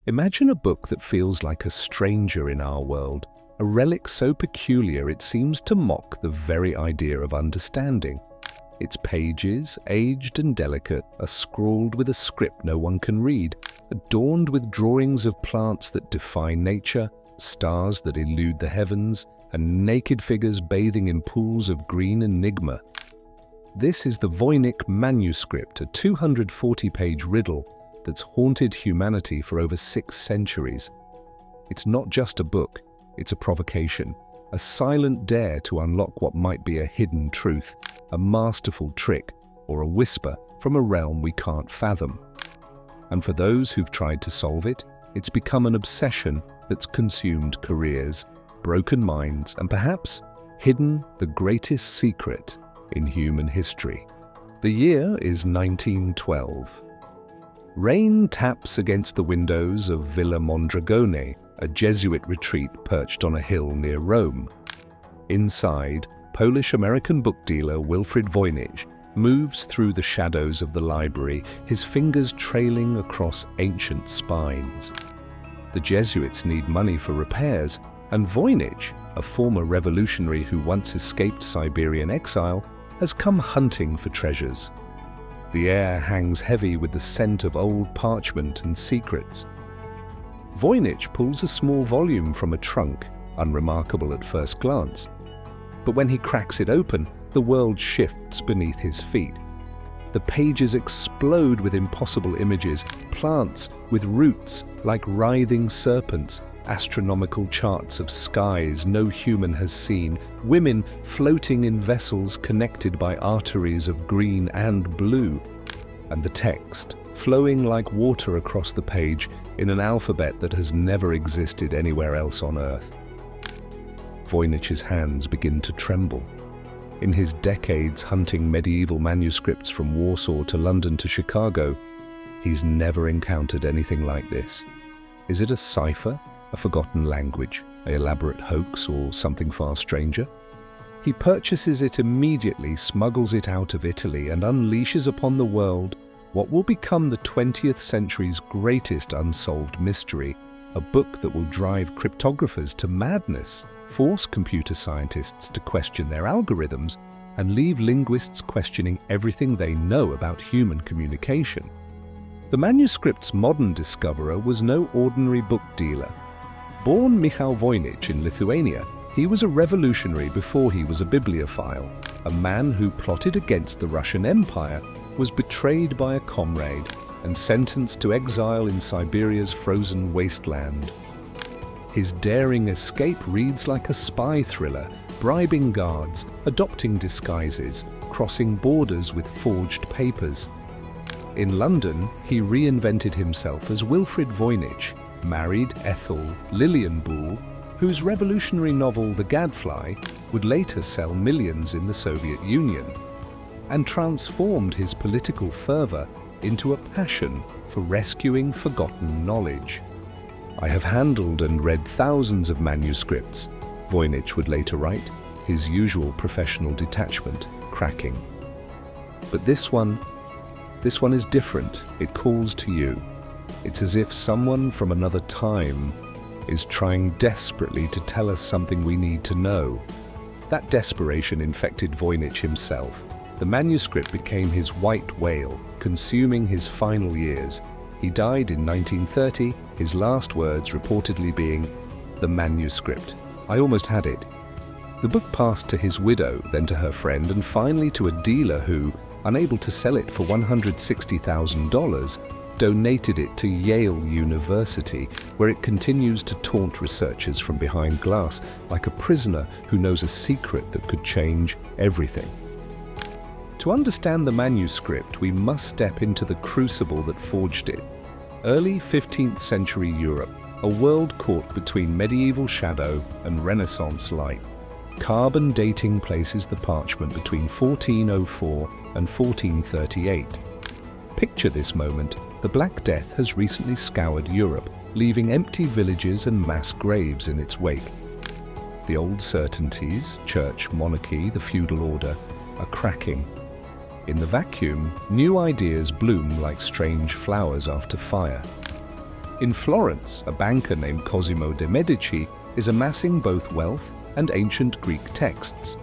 Imagine a book that feels like a stranger in our world, a relic so peculiar it seems to mock the very idea of understanding. Its pages, aged and delicate, are scrawled with a script no one can read, adorned with drawings of plants that defy nature, stars that elude the heavens, and naked figures bathing in pools of green enigma. This is the Voynich Manuscript, a 240-page riddle that's haunted humanity for over 6 centuries. It's not just a book, it's a provocation, a silent dare to unlock what might be a hidden truth, a masterful trick, or a whisper from a realm we can't fathom. And for those who've tried to solve it, it's become an obsession that's consumed careers, broken minds, and perhaps hidden the greatest secret in human history. The year is 1912. Rain taps against the windows of Villa Mondragone, a Jesuit retreat perched on a hill near Rome. Inside, Polish-American book dealer Wilfrid Voynich moves through the shadows of the library, his fingers trailing across ancient spines. The Jesuits need money for repairs, and Voynich, a former revolutionary who once escaped Siberian exile, has come hunting for treasures. The air hangs heavy with the scent of old parchment and secrets. Voynich pulls a small volume from a trunk, unremarkable at first glance. But when he cracks it open, the world shifts beneath his feet. The pages explode with impossible images, plants with roots like writhing serpents, astronomical charts of skies no human has seen, women floating in vessels connected by arteries of green and blue, and the text flowing like water across the page in an alphabet that has never existed anywhere else on Earth. Voynich's hands begin to tremble. In his decades hunting medieval manuscripts from Warsaw to London to Chicago, he's never encountered anything like this. Is it a cipher? A forgotten language, an elaborate hoax, or something far stranger? He purchases it immediately, smuggles it out of Italy, and unleashes upon the world what will become the 20th century's greatest unsolved mystery, a book that will drive cryptographers to madness, force computer scientists to question their algorithms, and leave linguists questioning everything they know about human communication. The manuscript's modern discoverer was no ordinary book dealer. Born Michał Voynich in Lithuania, he was a revolutionary before he was a bibliophile, a man who plotted against the Russian Empire, was betrayed by a comrade, and sentenced to exile in Siberia's frozen wasteland. His daring escape reads like a spy thriller, bribing guards, adopting disguises, crossing borders with forged papers. In London, he reinvented himself as Wilfrid Voynich, married Ethel Lilienbuhl, whose revolutionary novel The Gadfly would later sell millions in the Soviet Union, and transformed his political fervour into a passion for rescuing forgotten knowledge. "I have handled and read thousands of manuscripts," Voynich would later write, his usual professional detachment cracking. "But this one is different. It calls to you. It's as if someone from another time is trying desperately to tell us something we need to know." That desperation infected Voynich himself. The manuscript became his white whale, consuming his final years. He died in 1930, his last words reportedly being, "The manuscript. I almost had it." The book passed to his widow, then to her friend, and finally to a dealer who, unable to sell it for $160,000, donated it to Yale University, where it continues to taunt researchers from behind glass, like a prisoner who knows a secret that could change everything. To understand the manuscript, we must step into the crucible that forged it. Early 15th century Europe, a world caught between medieval shadow and Renaissance light. Carbon dating places the parchment between 1404 and 1438. Picture this moment. The Black Death has recently scoured Europe, leaving empty villages and mass graves in its wake. The old certainties, church, monarchy, the feudal order, are cracking. In the vacuum, new ideas bloom like strange flowers after fire. In Florence, a banker named Cosimo de' Medici is amassing both wealth and ancient Greek texts.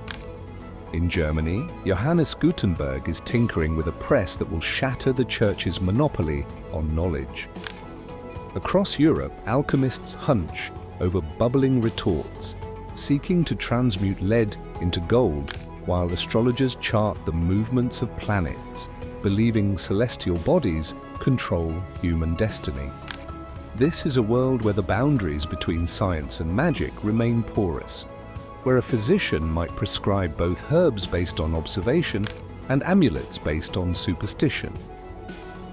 In Germany, Johannes Gutenberg is tinkering with a press that will shatter the Church's monopoly on knowledge. Across Europe, alchemists hunch over bubbling retorts, seeking to transmute lead into gold, while astrologers chart the movements of planets, believing celestial bodies control human destiny. This is a world where the boundaries between science and magic remain porous, where a physician might prescribe both herbs based on observation and amulets based on superstition,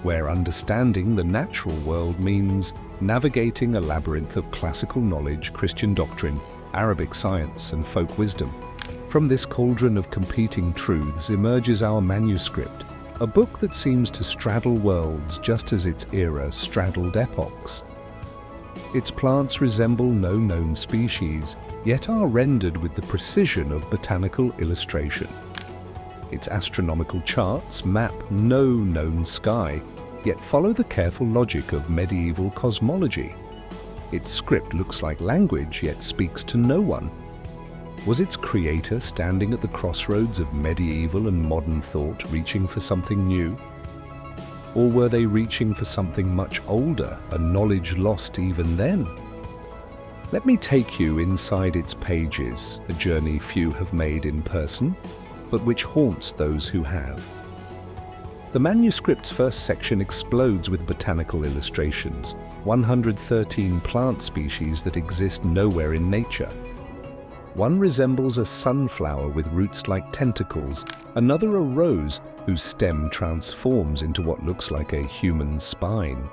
where understanding the natural world means navigating a labyrinth of classical knowledge, Christian doctrine, Arabic science, and folk wisdom. From this cauldron of competing truths emerges our manuscript, a book that seems to straddle worlds just as its era straddled epochs. Its plants resemble no known species, yet are rendered with the precision of botanical illustration. Its astronomical charts map no known sky, yet follow the careful logic of medieval cosmology. Its script looks like language, yet speaks to no one. Was its creator standing at the crossroads of medieval and modern thought, reaching for something new? Or were they reaching for something much older, a knowledge lost even then? Let me take you inside its pages, a journey few have made in person, but which haunts those who have. The manuscript's first section explodes with botanical illustrations, 113 plant species that exist nowhere in nature. One resembles a sunflower with roots like tentacles, another a rose whose stem transforms into what looks like a human spine.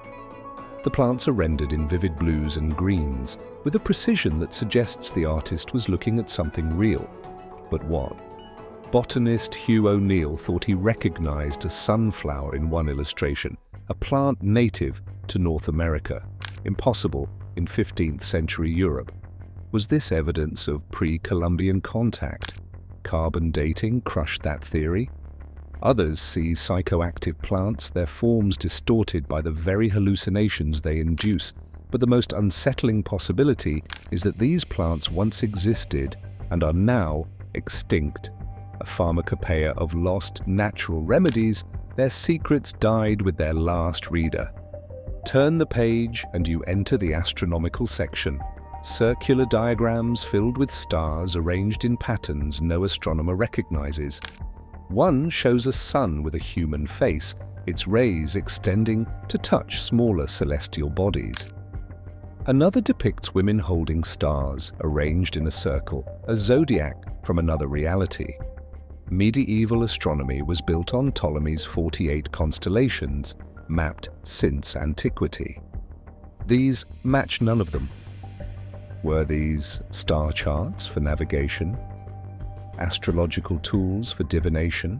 The plants are rendered in vivid blues and greens, with a precision that suggests the artist was looking at something real. But what? Botanist Hugh O'Neill thought he recognized a sunflower in one illustration, a plant native to North America, impossible in 15th century Europe. Was this evidence of pre-Columbian contact? Carbon dating crushed that theory. Others see psychoactive plants, their forms distorted by the very hallucinations they induce. But the most unsettling possibility is that these plants once existed and are now extinct. A pharmacopoeia of lost natural remedies, their secrets died with their last reader. Turn the page and you enter the astronomical section. Circular diagrams filled with stars arranged in patterns no astronomer recognizes. One shows a sun with a human face, its rays extending to touch smaller celestial bodies. Another depicts women holding stars, arranged in a circle, a zodiac from another reality. Medieval astronomy was built on Ptolemy's 48 constellations, mapped since antiquity. These match none of them. Were these star charts for navigation, astrological tools for divination,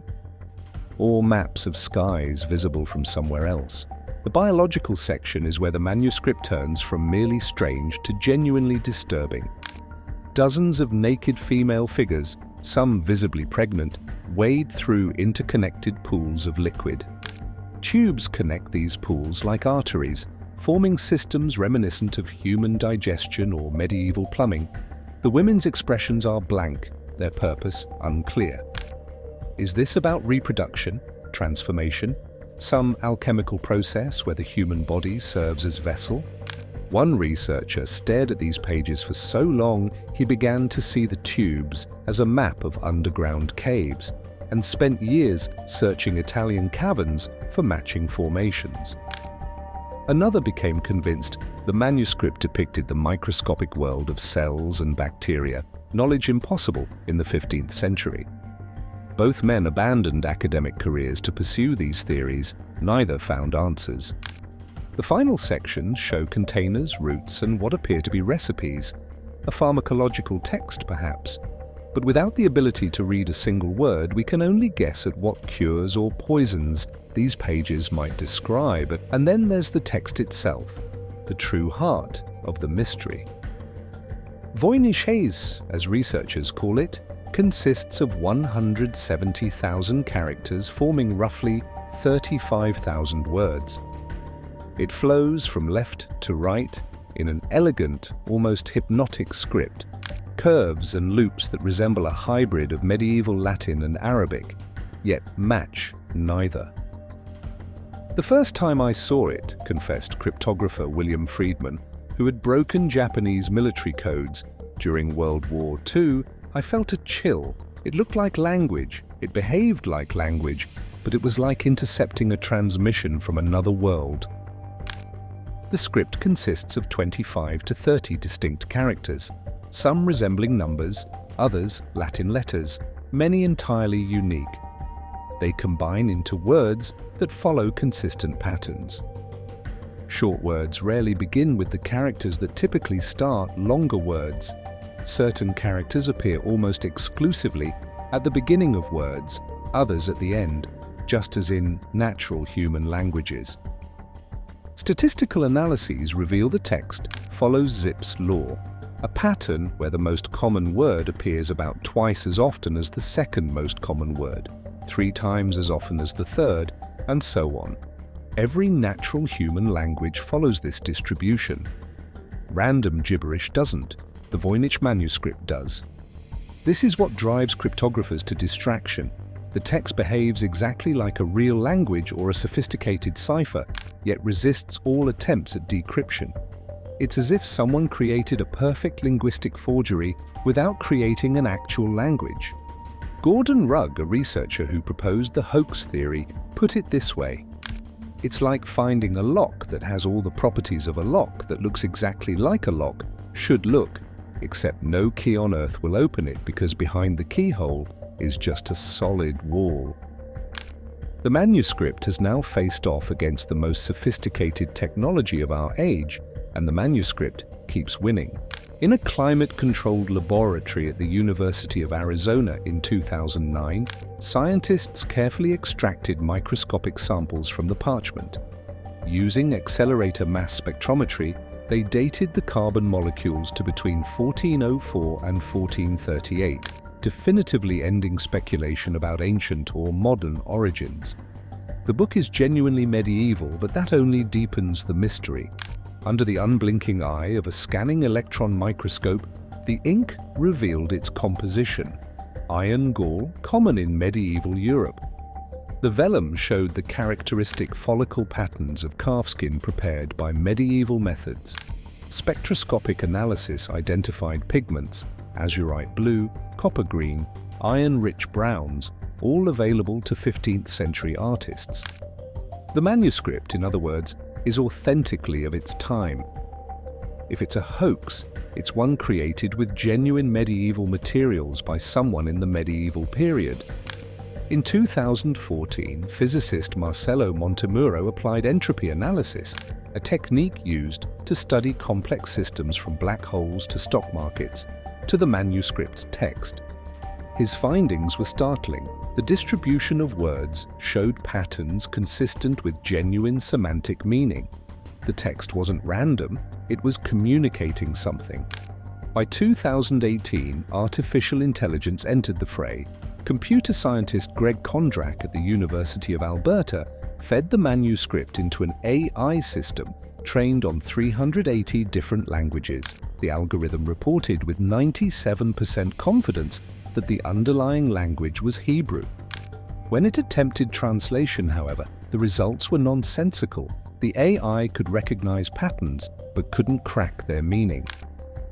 or maps of skies visible from somewhere else? The biological section is where the manuscript turns from merely strange to genuinely disturbing. Dozens of naked female figures, some visibly pregnant, wade through interconnected pools of liquid. Tubes connect these pools like arteries, forming systems reminiscent of human digestion or medieval plumbing. The women's expressions are blank, their purpose unclear. Is this about reproduction, transformation, some alchemical process where the human body serves as vessel? One researcher stared at these pages for so long he began to see the tubes as a map of underground caves, and spent years searching Italian caverns for matching formations. Another became convinced the manuscript depicted the microscopic world of cells and bacteria, knowledge impossible in the 15th century. Both men abandoned academic careers to pursue these theories, neither found answers. The final sections show containers, roots, and what appear to be recipes, a pharmacological text perhaps. But without the ability to read a single word, we can only guess at what cures or poisons these pages might describe. And then there's the text itself, the true heart of the mystery. Voynich Manuscript, as researchers call it, consists of 170,000 characters forming roughly 35,000 words. It flows from left to right in an elegant, almost hypnotic script, curves and loops that resemble a hybrid of medieval Latin and Arabic, yet match neither. The first time I saw it, confessed cryptographer William Friedman, who had broken Japanese military codes during World War II, I felt a chill. It looked like language, it behaved like language, but it was like intercepting a transmission from another world. The script consists of 25 to 30 distinct characters, some resembling numbers, others Latin letters, many entirely unique. They combine into words that follow consistent patterns. Short words rarely begin with the characters that typically start longer words. Certain characters appear almost exclusively at the beginning of words, others at the end, just as in natural human languages. Statistical analyses reveal the text follows Zipf's law, a pattern where the most common word appears about twice as often as the second most common word, 3 times as often as the third, and so on. Every natural human language follows this distribution. Random gibberish doesn't. The Voynich Manuscript does. This is what drives cryptographers to distraction. The text behaves exactly like a real language or a sophisticated cipher, yet resists all attempts at decryption. It's as if someone created a perfect linguistic forgery without creating an actual language. Gordon Rugg, a researcher who proposed the hoax theory, put it this way: it's like finding a lock that has all the properties of a lock that looks exactly like a lock should look, except no key on earth will open it because behind the keyhole is just a solid wall. The manuscript has now faced off against the most sophisticated technology of our age, and the manuscript keeps winning. In a climate-controlled laboratory at the University of Arizona in 2009, scientists carefully extracted microscopic samples from the parchment. Using accelerator mass spectrometry, they dated the carbon molecules to between 1404 and 1438, definitively ending speculation about ancient or modern origins. The book is genuinely medieval, but that only deepens the mystery. Under the unblinking eye of a scanning electron microscope, the ink revealed its composition: iron gall, common in medieval Europe. The vellum showed the characteristic follicle patterns of calfskin prepared by medieval methods. Spectroscopic analysis identified pigments: azurite blue, copper green, iron-rich browns, all available to 15th century artists. The manuscript, in other words, is authentically of its time. If it's a hoax, it's one created with genuine medieval materials by someone in the medieval period. In 2014, physicist Marcello Montemurro applied entropy analysis, a technique used to study complex systems from black holes to stock markets, to the manuscript's text. His findings were startling. The distribution of words showed patterns consistent with genuine semantic meaning. The text wasn't random, it was communicating something. By 2018, artificial intelligence entered the fray. Computer scientist Greg Kondrak at the University of Alberta fed the manuscript into an AI system trained on 380 different languages. The algorithm reported with 97% confidence that the underlying language was Hebrew. When it attempted translation, however, the results were nonsensical. The AI could recognize patterns, but couldn't crack their meaning.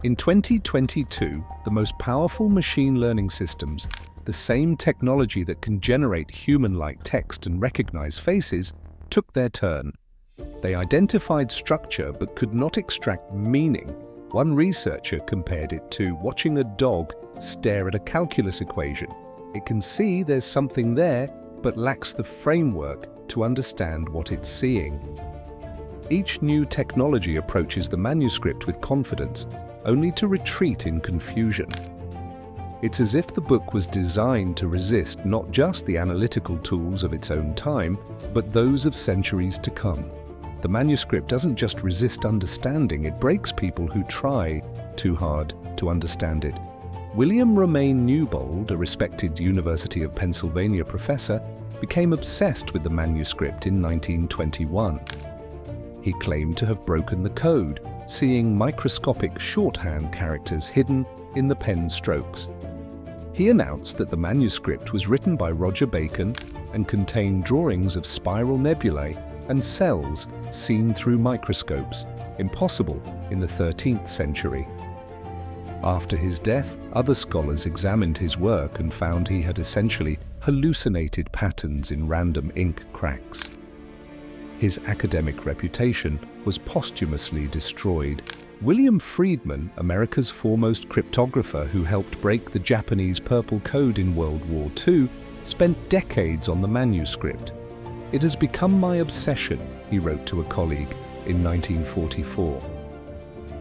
In 2022, the most powerful machine learning systems, the same technology that can generate human-like text and recognize faces, took their turn. They identified structure but could not extract meaning. One researcher compared it to watching a dog stare at a calculus equation. It can see there's something there, but lacks the framework to understand what it's seeing. Each new technology approaches the manuscript with confidence, only to retreat in confusion. It's as if the book was designed to resist not just the analytical tools of its own time, but those of centuries to come. The manuscript doesn't just resist understanding, it breaks people who try too hard to understand it. William Romaine Newbold, a respected University of Pennsylvania professor, became obsessed with the manuscript in 1921. He claimed to have broken the code, seeing microscopic shorthand characters hidden in the pen strokes. He announced that the manuscript was written by Roger Bacon and contained drawings of spiral nebulae and cells seen through microscopes, impossible in the 13th century. After his death, other scholars examined his work and found he had essentially hallucinated patterns in random ink cracks. His academic reputation was posthumously destroyed. William Friedman, America's foremost cryptographer who helped break the Japanese Purple Code in World War II, spent decades on the manuscript. "It has become my obsession," he wrote to a colleague in 1944.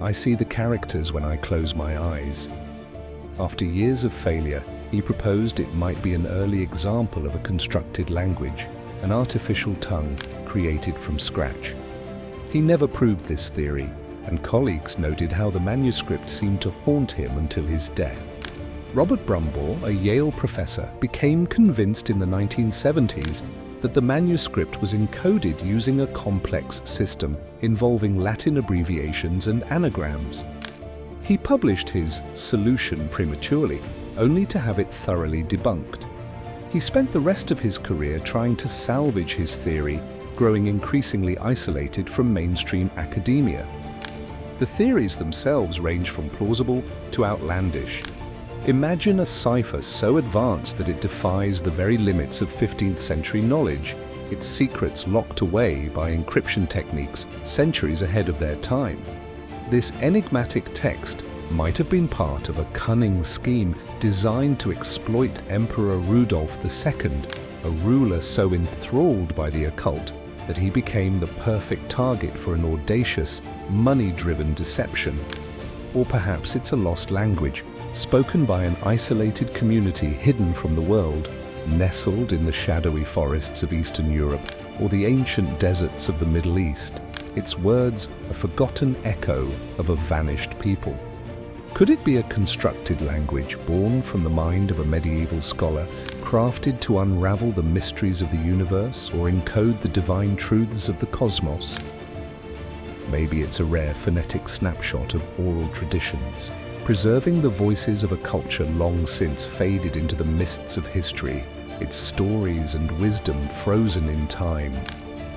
"I see the characters when I close my eyes." After years of failure, he proposed it might be an early example of a constructed language, an artificial tongue created from scratch. He never proved this theory, and colleagues noted how the manuscript seemed to haunt him until his death. Robert Brumbaugh, a Yale professor, became convinced in the 1970s that the manuscript was encoded using a complex system involving Latin abbreviations and anagrams. He published his solution prematurely, only to have it thoroughly debunked. He spent the rest of his career trying to salvage his theory, growing increasingly isolated from mainstream academia. The theories themselves range from plausible to outlandish. Imagine a cipher so advanced that it defies the very limits of 15th century knowledge, its secrets locked away by encryption techniques centuries ahead of their time. This enigmatic text might have been part of a cunning scheme designed to exploit Emperor Rudolph II, a ruler so enthralled by the occult that he became the perfect target for an audacious, money-driven deception. Or perhaps it's a lost language, spoken by an isolated community hidden from the world, nestled in the shadowy forests of Eastern Europe or the ancient deserts of the Middle East, its words a forgotten echo of a vanished people. Could it be a constructed language born from the mind of a medieval scholar, crafted to unravel the mysteries of the universe or encode the divine truths of the cosmos? Maybe it's a rare phonetic snapshot of oral traditions, preserving the voices of a culture long since faded into the mists of history, its stories and wisdom frozen in time.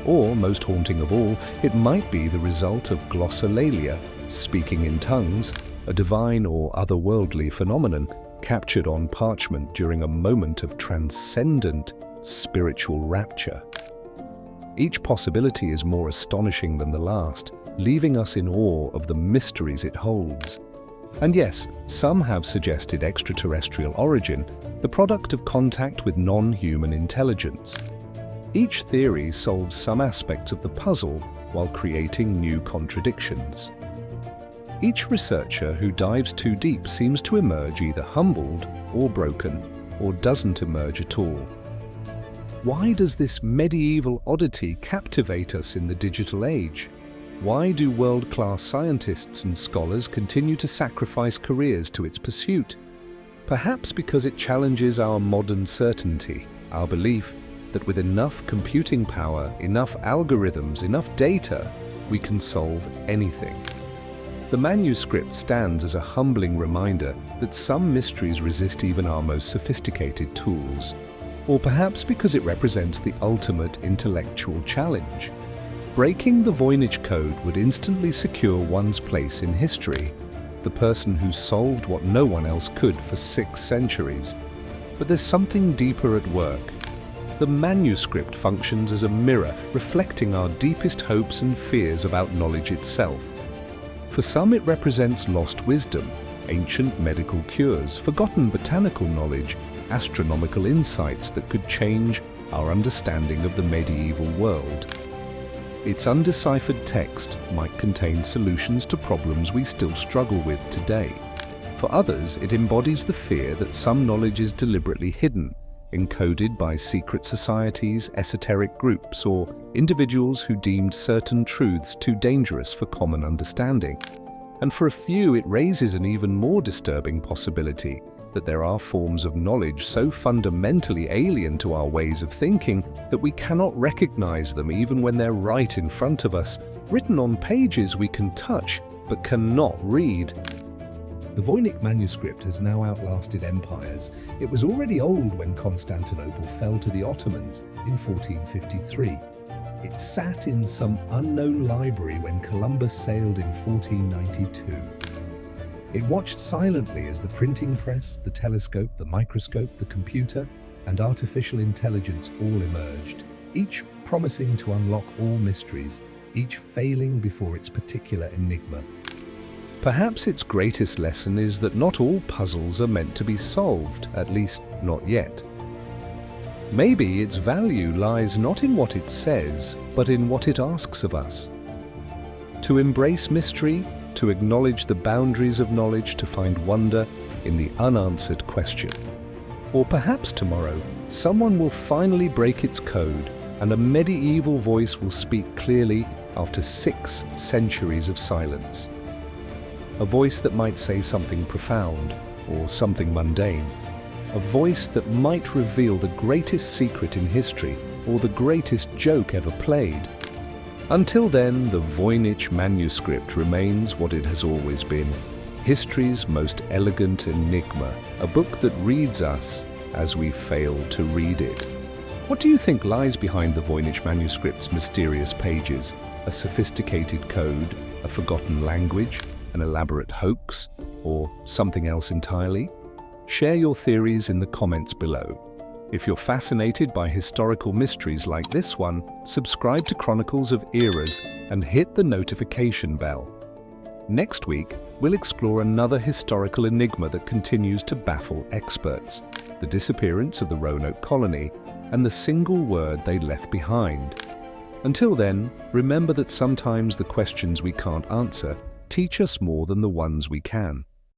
Or, most haunting of all, it might be the result of glossolalia, speaking in tongues, a divine or otherworldly phenomenon captured on parchment during a moment of transcendent spiritual rapture. Each possibility is more astonishing than the last, leaving us in awe of the mysteries it holds. And yes, some have suggested extraterrestrial origin, the product of contact with non-human intelligence. Each theory solves some aspects of the puzzle while creating new contradictions. Each researcher who dives too deep seems to emerge either humbled or broken, or doesn't emerge at all. Why does this medieval oddity captivate us in the digital age? Why do world-class scientists and scholars continue to sacrifice careers to its pursuit? Perhaps because it challenges our modern certainty, our belief that with enough computing power, enough algorithms, enough data, we can solve anything. The manuscript stands as a humbling reminder that some mysteries resist even our most sophisticated tools, or perhaps because it represents the ultimate intellectual challenge. Breaking the Voynich code would instantly secure one's place in history, the person who solved what no one else could for 6 centuries. But there's something deeper at work. The manuscript functions as a mirror, reflecting our deepest hopes and fears about knowledge itself. For some, it represents lost wisdom, ancient medical cures, forgotten botanical knowledge, astronomical insights that could change our understanding of the medieval world. Its undeciphered text might contain solutions to problems we still struggle with today. For others, it embodies the fear that some knowledge is deliberately hidden, encoded by secret societies, esoteric groups, or individuals who deemed certain truths too dangerous for common understanding. And for a few, it raises an even more disturbing possibility. that there are forms of knowledge so fundamentally alien to our ways of thinking that we cannot recognize them even when they're right in front of us, written on pages we can touch but cannot read. The Voynich Manuscript has now outlasted empires. It was already old when Constantinople fell to the Ottomans in 1453. It sat in some unknown library when Columbus sailed in 1492. It watched silently as the printing press, the telescope, the microscope, the computer, and artificial intelligence all emerged, each promising to unlock all mysteries, each failing before its particular enigma. Perhaps its greatest lesson is that not all puzzles are meant to be solved, at least not yet. Maybe its value lies not in what it says, but in what it asks of us. To embrace mystery, to acknowledge the boundaries of knowledge, to find wonder in the unanswered question. Or perhaps tomorrow, someone will finally break its code, and a medieval voice will speak clearly after 6 centuries of silence. A voice that might say something profound, or something mundane. A voice that might reveal the greatest secret in history, or the greatest joke ever played. Until then, the Voynich Manuscript remains what it has always been, history's most elegant enigma, a book that reads us as we fail to read it. What do you think lies behind the Voynich Manuscript's mysterious pages? A sophisticated code, a forgotten language, an elaborate hoax, or something else entirely? Share your theories in the comments below. If you're fascinated by historical mysteries like this one, subscribe to Chronicles of Eras and hit the notification bell. Next week, we'll explore another historical enigma that continues to baffle experts: the disappearance of the Roanoke colony and the single word they left behind. Until then, remember that sometimes the questions we can't answer teach us more than the ones we can.